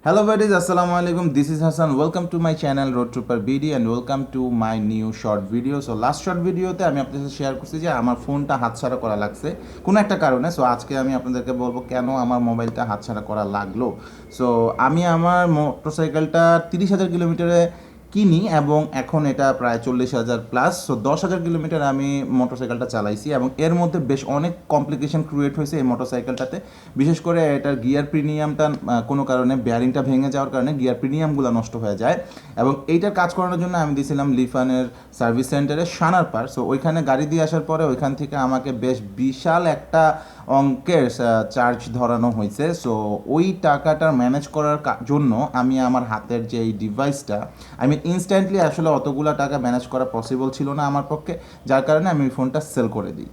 Hello buddies, assalamu alaikum. This is Hassan. Welcome to my channel Road Trooper BD and welcome to my new short video. So last short ভিডিওতে আমি আপনাদের সাথে share করছি যে আমার ফোনটা হাতছাড়া করা লাগছে কোনো একটা কারণে। সো আজকে আমি আপনাদেরকে বলবো কেন আমার মোবাইলটা হাতছাড়া করা লাগলো। সো আমি আমার মোটরসাইকেলটা 30,000 কিলোমিটারে কিনি এবং এখন এটা প্রায় 40,000 প্লাস। সো 10,000 কিলোমিটার আমি মোটরসাইকেলটা চালাইছি এবং এর মধ্যে বেশ অনেক কমপ্লিকেশন ক্রিয়েট হয়েছে এই মোটরসাইকেলটাতে। বিশেষ করে এটার গিয়ার প্রিমিয়ামটা কোনো কারণে বেয়ারিংটা ভেঙে যাওয়ার কারণে গিয়ার প্রিমিয়ামগুলো নষ্ট হয়ে যায় এবং এইটার কাজ করানোর জন্য আমি দিয়েছিলাম লিফানের সার্ভিস সেন্টারে সানার পার। সো ওইখানে গাড়ি দিয়ে আসার পরে ওইখান থেকে আমাকে বেশ বিশাল একটা অঙ্কের চার্জ ধরানো হয়েছে। সো ওই টাকাটা ম্যানেজ করার জন্য আমি আমার হাতের যে এই ডিভাইসটা ইনস্ট্যান্টলি আসলে অতগুলো টাকা ম্যানেজ করা পসিবল ছিল না আমার পক্ষে, যার কারণে আমি ফোনটা সেল করে দিই।